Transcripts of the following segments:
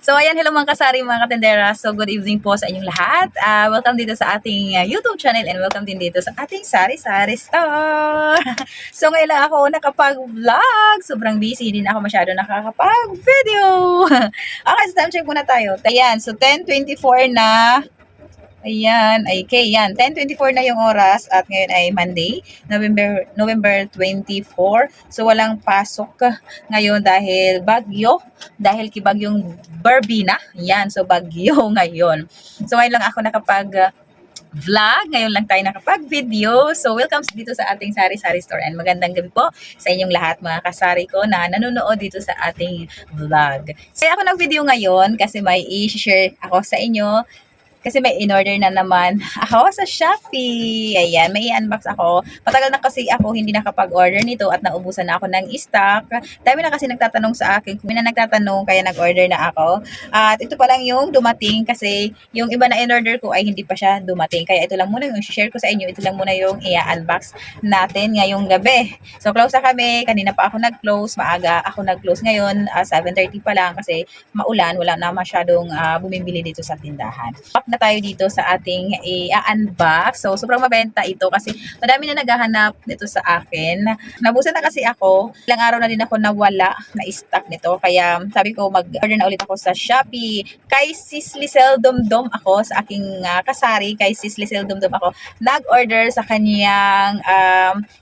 So ayan, hello mga kasari, mga katendera. So good evening po sa inyong lahat. Welcome dito sa ating YouTube channel and welcome din dito sa ating Sari-Sari Store. So ngayon lang ako nakapag-vlog. Sobrang busy, hindi na ako masyado nakakapag-video. Okay, so time check muna tayo. Ayan, so 10:24 na. Ayan, okay, yan. 10:24 na yung oras at ngayon ay Monday, November 24. So walang pasok ngayon dahil bagyo, dahil kibagyong Barbina. Yan, so bagyo ngayon. So ngayon lang ako vlog. Ngayon lang tayo nakapag-video. So, welcome dito sa ating Sari-Sari Store and magandang gabi po sa inyong lahat mga kasari ko na nanonood dito sa ating vlog. So, ako nag-video ngayon kasi may i-share ako sa inyo kasi may in-order na naman ako sa Shopee. Ayan, may i-unbox ako. Patagal na kasi ako hindi nakapag-order nito at naubusan na ako ng stock. Dami na kasi nagtatanong sa akin. Kung may na nagtatanong, kaya nag-order na ako. At ito pa lang yung dumating kasi yung iba na in-order ko ay hindi pa siya dumating. Kaya ito lang muna yung share ko sa inyo. Ito lang muna yung i-unbox natin ngayong gabi. So, close na kami. Kanina pa ako nag-close. Maaga ako nag-close ngayon. 7:30 pa lang kasi maulan. Wala na masyadong bumibili dito sa tindahan. Back na tayo dito sa ating i-unbox. So, sobrang mabenta ito kasi madami na naghahanap nito sa akin. Nabusan na kasi ako. Ilang araw na din ako nawala na stock nito. Kaya sabi ko mag-order na ulit ako sa Shopee. Kay Sis Lisel Dumdum ako sa aking kasari. Kay Sis Lisel Dumdum ako. Nag-order sa kanyang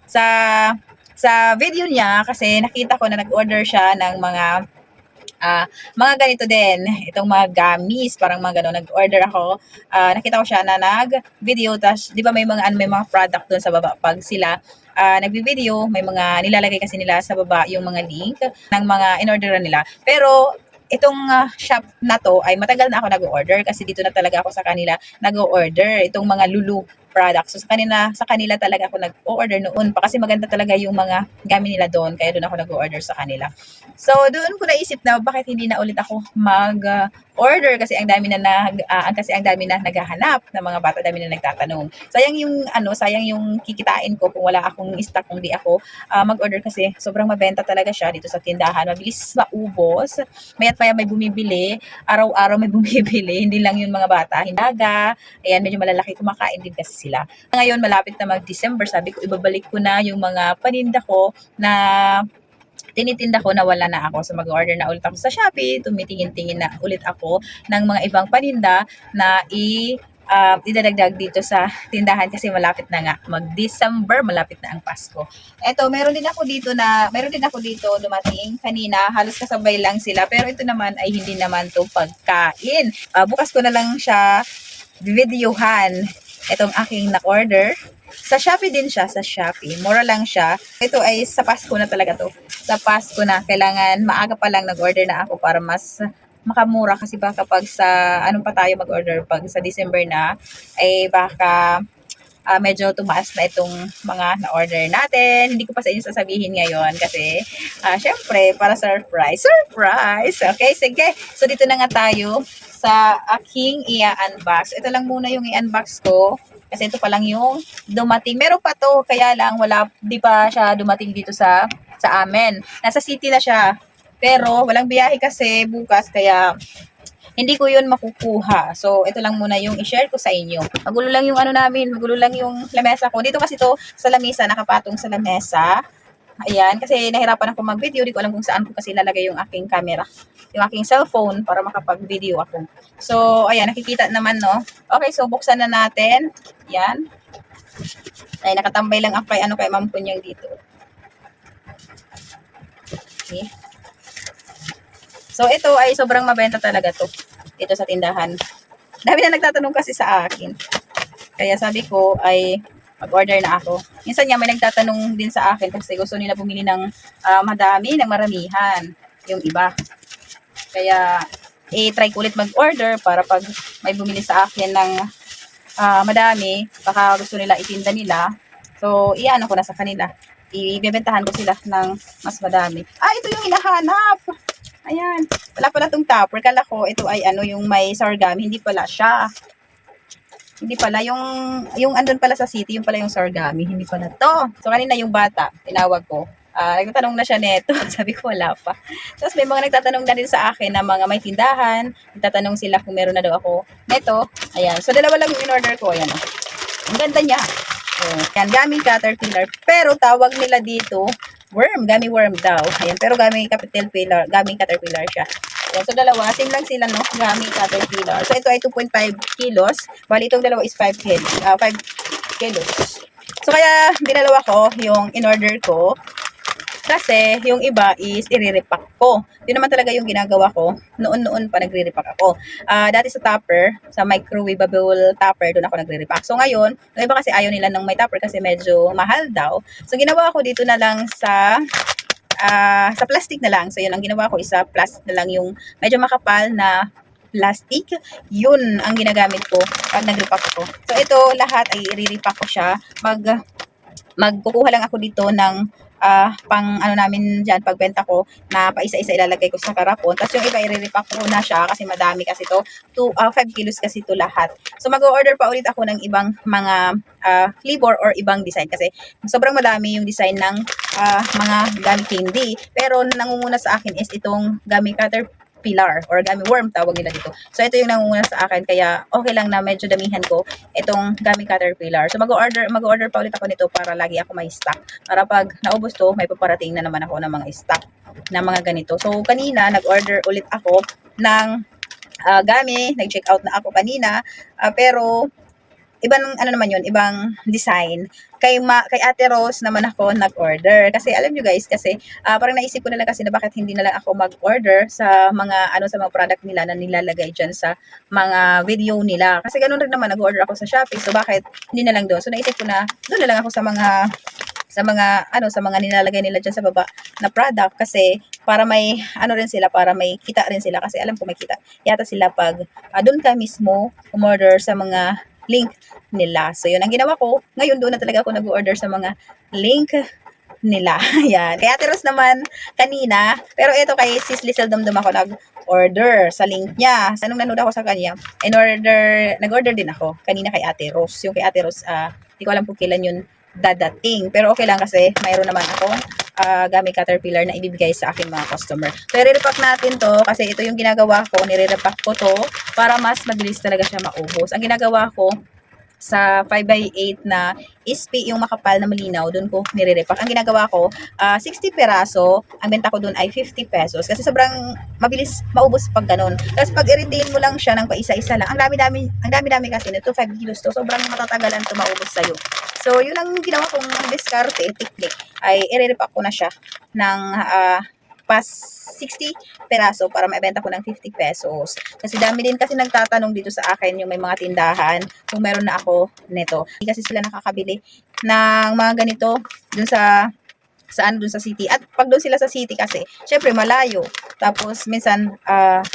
sa video niya kasi nakita ko na nag-order siya ng mga ganito din, itong mga gummies, parang mga gano'n, nag-order ako, nakita ko siya na nag-video, tas di ba may mga product doon sa baba, pag sila nagbi-video, may mga nilalagay kasi nila sa baba yung mga link ng mga in-orderan nila, pero itong shop na to ay matagal na ako nag-order kasi dito na talaga ako sa kanila nag-order, itong mga Lulu products. So sa kanila talaga ako nag-order noon pa kasi maganda talaga yung mga gamit nila doon kaya doon ako nag-order sa kanila. So doon ko naisip na bakit hindi na ulit ako mag-order kasi ang dami na naghahanap ng mga bata, dami na nagtatanong. Sayang yung kikitain ko kung wala akong stock, kung di ako mag-order kasi sobrang mabenta talaga siya dito sa tindahan. Mabilis maubos. Mayat maya may bumibili, araw-araw may bumibili, hindi lang yung mga bata, hindaga, ayan, medyo malalaki kumakain din kasi sila. Ngayon, malapit na mag-December, sabi ko, ibabalik ko na yung mga paninda ko na tinitinda ko na wala na ako. So, mag-order na ulit ako sa Shopee, tumitingin-tingin na ulit ako ng mga ibang paninda na idadagdag dito sa tindahan kasi malapit na nga mag-December, malapit na ang Pasko. Eto, meron din ako dito dumating kanina, halos kasabay lang sila, pero ito naman ay hindi naman to pagkain. Bukas ko na lang siya videohan. Itong aking na-order. Sa Shopee din siya, sa Shopee. Mura lang siya. Ito ay sa Pasko na talaga to. Sa Pasko na. Kailangan maaga pa lang nag-order na ako para mas makamura kasi baka pag sa anong pa tayo mag-order pag sa December na ay baka medyo tumaas na itong mga na-order natin. Hindi ko pa sa inyo sasabihin ngayon kasi syempre para surprise. Okay, sige. So dito na nga tayo sa aking i-unbox. Ito lang muna yung i-unbox ko kasi ito pa lang yung dumating. Meron pa to, kaya lang di pa siya dumating dito sa amin. Nasa city na siya. Pero walang biyahe kasi bukas kaya hindi ko yun makukuha. So, ito lang muna yung i-share ko sa inyo. Magulo lang yung magulo lang yung lamesa ko. Dito kasi to sa lamesa, nakapatong sa lamesa. Ayan, kasi nahirapan ako mag-video. Di ko alam kung saan ko kasi ilalagay yung aking camera. Yung aking cellphone para makapag-video ako. So, ayan, nakikita naman, no? Okay, so buksan na natin. Yan. Ay, nakatambay lang ako kay Ma'am Kunyang dito. Okay. So, ito ay sobrang mabenta talaga to. Dito sa tindahan. Dami na nagtatanong kasi sa akin. Kaya sabi ko ay mag-order na ako. Minsan nga may nagtatanong din sa akin kasi gusto nila bumili ng maramihan. Yung iba. Kaya, try ko ulit mag-order para pag may bumili sa akin ng madami, baka gusto nila itinda nila. So, iano ko na sa kanila. Ibebentahan ko sila ng mas madami. Ito yung hinahanap. Ayan. Wala pala itong topper. Kala ko ito ay yung may sorghum. Hindi pala siya. Hindi pala. Yung andun pala sa city, yung pala yung sorghum. Hindi pala to. So, kanina yung bata, tinawag ko. Nagtatanong na siya neto. Sabi ko wala pa. Tapos may mga nagtatanong na din sa akin na mga may tindahan. Nagtatanong sila kung meron na daw ako neto. Ayan. So dalawa lang yung in-order ko. Ayan. Ang ganda niya. Yan, gummy caterpillar. Pero tawag nila dito worm, gummy worm daw. Ayan, pero gummy caterpillar siya. Ayan, so dalawa, same lang sila, no? Gummy caterpillar. So ito ay 2.5 kilos. Bali itong dalawa is 5 kilos. So kaya dinalawa ko yung in-order ko. Kasi yung iba is i-repack ko. Yun naman talaga yung ginagawa ko. Noon pa nagre-repack ako. Dati sa tupper, sa microwavable tupper, doon ako nagre-repack. So ngayon, yung iba kasi ayaw nila ng may tupper kasi medyo mahal daw. So ginawa ko dito na lang sa plastic na lang. So yun ang ginawa ko, isa plastic na lang yung medyo makapal na plastic. Yun ang ginagamit ko pag nag-repack ko. So ito lahat ay i-repack ko siya. Magkukuha lang ako dito ng pang ano namin dyan, pagbenta ko, na pa isa-isa ilalagay ko sa karapon. Tapos yung iba i-repack ko na siya kasi madami kasi to. 5 kilos kasi to lahat. So mag-order pa ulit ako ng ibang mga flavor or ibang design kasi sobrang madami yung design ng mga gummy candy. Pero nangunguna sa akin is itong gummy caterpillar or gummy worm tawag nila dito. So ito yung nangunguna sa akin kaya okay lang na medyo damihan ko itong gummy caterpillar. So mag-order pa ulit ako nito para lagi ako may stock. Para pag naubos to, may paparating na naman ako ng mga stock na mga ganito. So kanina nag-order ulit ako ng gummy, nag-check out na ako kanina, pero ibang ano naman yun, ibang design. Kay Ate Rose naman ako nag-order. Kasi alam nyo guys, kasi parang naisip ko na lang kasi na bakit hindi na lang ako mag-order sa mga product nila na nilalagay dyan sa mga video nila. Kasi ganun rin naman, nag-order ako sa Shopee. So bakit hindi na lang doon? So naisip ko na doon na lang ako sa mga nilalagay nila dyan sa baba na product kasi para may rin sila, para may kita rin sila kasi alam ko may kita yata sila pag doon ka mismo umorder sa mga link nila. So, yun ang ginawa ko. Ngayon, doon na talaga ako nag-order sa mga link nila. Yan. Kaya Ate Rose naman kanina, pero ito kay Sis Lizel Dumdum ako nag-order sa link niya. So, nung nanood ako sa kanya, nag-order din ako kanina kay Ate Rose. Yung kay Ate Rose, hindi ko alam kung kailan yun dadating. Pero okay lang kasi mayroon naman akong gummy caterpillar na ibibigay sa aking mga customer. So, i-repack natin to kasi ito yung ginagawa ko. Nire-repack ko to para mas mabilis talaga siya maubos. Ang ginagawa ko sa 5x8 na ispi yung makapal na malinaw, doon ko nire-repack. Ang ginagawa ko, 60 peraso, ang benta ko doon ay 50 pesos kasi sobrang mabilis maubos pag ganun. Tapos pag i-retail mo lang siya ng paisa-isa lang, ang dami-dami kasi nito 5 kilos to, sobrang matatagalan to maubos sa'yo. So, yun ang ginawa kong diskarte, technique, ay i-repack ko na siya ng pas 60 peraso para maibenta ko ng 50 pesos. Kasi dami din kasi nagtatanong dito sa akin yung may mga tindahan kung meron na ako neto. Hindi kasi sila nakakabili ng mga ganito dun sa dun sa city. At pag doon sila sa city kasi, syempre malayo. Tapos minsan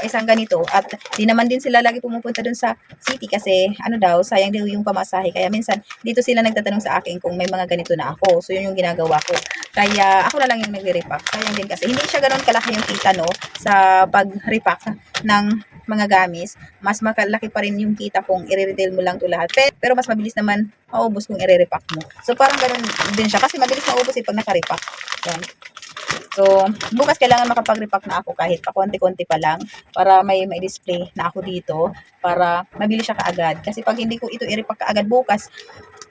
isang ganito at di naman din sila lagi pumupunta dun sa city kasi sayang daw yung pamasahe. Kaya minsan dito sila nagtatanong sa akin kung may mga ganito na ako. So yun yung ginagawa ko. Kaya ako na lang yung nagre-repack. Sayang din kasi hindi siya ganoon kalaki yung kita sa pag-repack ng mga gamis. Mas makalaki pa rin yung kita kung i-retail mo lang to lahat. Pero mas mabilis naman maubos kung i-repack mo. So parang ganoon din siya kasi mabilis maubos pag naka-repack. Yan. So, bukas kailangan makapag-repack na ako kahit pa konti-konti pa lang para may display na ako dito para mabili siya kaagad. Kasi pag hindi ko ito i-repack kaagad bukas,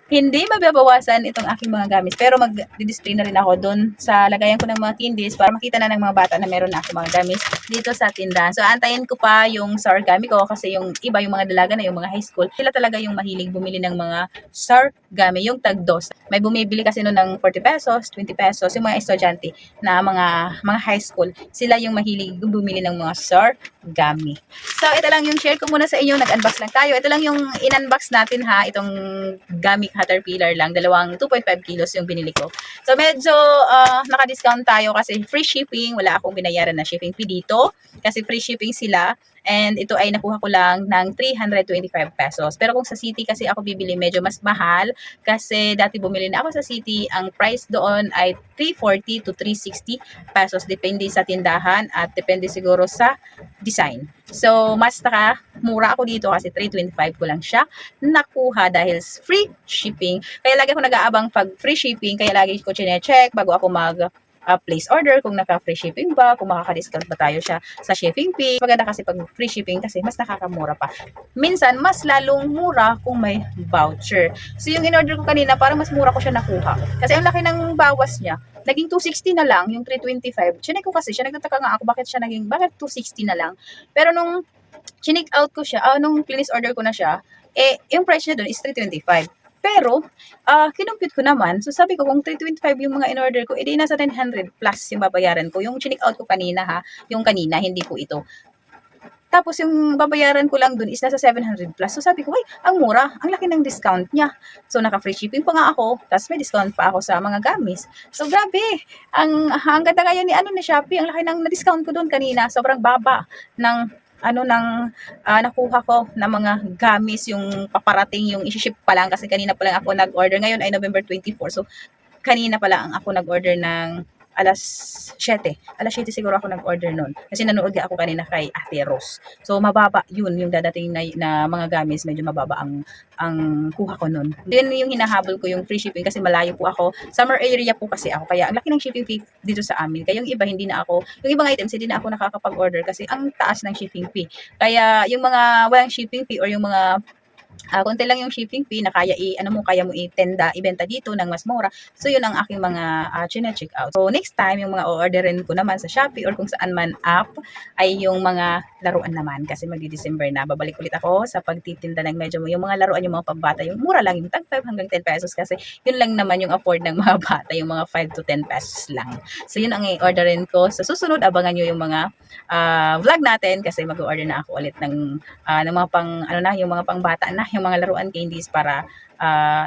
hindi mababawasan itong aking mga gamit. Pero mag-display na rin ako doon sa lagayan ko ng mga candies para makita na ng mga bata na meron na ako mga gamit dito sa tindahan. So, antayin ko pa yung sour gummy ko kasi yung iba, yung mga dalaga na, yung mga high school, sila talaga yung mahilig bumili ng mga sour gummy, yung tagdos. May bumibili kasi noon ng 40 pesos, 20 pesos, yung mga estudyante na mga high school, sila yung mahilig bumili ng mga sour gummy. So, ito lang yung share ko muna sa inyo. Nag-unbox lang tayo. Ito lang yung in-unbox natin ha, itong gummy caterpillar lang. 2.5 kilos yung binili ko. So, medyo naka-discount tayo kasi free shipping. Wala akong binayaran na shipping fee dito kasi free shipping sila. And ito ay nakuha ko lang ng 325 pesos. Pero kung sa city kasi ako bibili, medyo mas mahal. Kasi dati bumili na ako sa city, ang price doon ay 340 to 360 pesos. Depende sa tindahan at depende siguro sa design. So, mas mura ako dito kasi 325 ko lang siya nakuha dahil free shipping. Kaya lagi ako nag-aabang pag free shipping. Kaya lagi ko chine-check bago ako place order, kung naka-free shipping ba, kung makaka-discount ba tayo siya sa shipping fee. Maganda kasi pag free shipping kasi mas nakakamura pa. Minsan, mas lalong mura kung may voucher. So, yung in-order ko kanina, parang mas mura ko siya nakuha. Kasi ang laki ng bawas niya. Naging 260 na lang, yung 325. Chinek ko kasi siya, nagtataka nga ako bakit 260 na lang. Pero nung chinek out ko siya, nung finish order ko na siya, yung price niya doon is 325. Pero, kinumpute ko naman. So, sabi ko, kung 325 yung mga in-order ko, edi nasa 900 plus yung babayaran ko. Yung chinik out ko kanina ha, yung kanina, hindi po ito. Tapos, yung babayaran ko lang dun is nasa 700 plus. So, sabi ko, ay, ang mura. Ang laki ng discount niya. So, naka-free shipping pa nga ako. Tapos, may discount pa ako sa mga gamis. So, grabe. Ang ganda ngayon ni Shopee. Ang laki ng na-discount ko dun kanina. Sobrang baba ng nakuha ko na mga gamis, yung paparating, yung isi-ship pa lang kasi kanina pa lang ako nag-order. Ngayon ay November 24. So, kanina pa lang ako nag-order ng alas 7. Alas 7 siguro ako nag-order noon. Kasi nanood ako kanina kay Ate Rose. So, mababa yun, yung dadating na mga gamis, medyo mababa ang kuha ko noon. Then, yung hinahabol ko yung free shipping kasi malayo po ako. Summer area po kasi ako. Kaya, ang laki ng shipping fee dito sa amin. Kaya, yung iba, yung ibang items, hindi na ako nakakapag-order kasi ang taas ng shipping fee. Kaya, yung mga walang shipping fee or yung mga konti lang yung shipping fee na kaya kaya mo ibenta dito ng mas mura. So, yun ang aking mga chine-check out. So, next time, yung mga orderin ko naman sa Shopee or kung saan man app, ay yung mga laruan naman. Kasi magdi-December na. Babalik ulit ako sa pagtitinda ng medyo yung mga laruan, yung mga pambata. Yung mura lang, yung tag 5 hanggang 10 pesos. Kasi yun lang naman yung afford ng mga bata, yung mga 5 to 10 pesos lang. So, yun ang i-orderin ko. Sa susunod, abangan nyo yung mga vlog natin kasi mag-order na ako ulit ng mga yung mga pangbata na, yung mga laruan candies para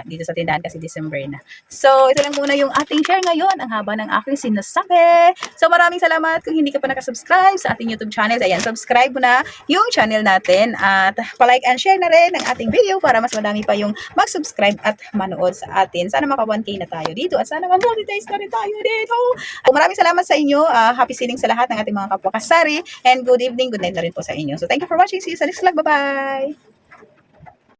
dito sa tindahan kasi December na. So, ito lang muna yung ating share ngayon. Ang haba ng aking sinasabi. So, maraming salamat kung hindi ka pa nakasubscribe sa ating YouTube channel. Ayan, subscribe mo na yung channel natin at palike and share na rin ang ating video para mas madami pa yung mag-subscribe at manood sa atin. Sana maka 1K na tayo dito at sana ma-monetize na rin tayo dito. Maraming salamat sa inyo. Happy selling sa lahat ng ating mga kapwa kasari and good evening, good night na rin po sa inyo. So, thank you for watching. See you sa next vlog. Bye-bye!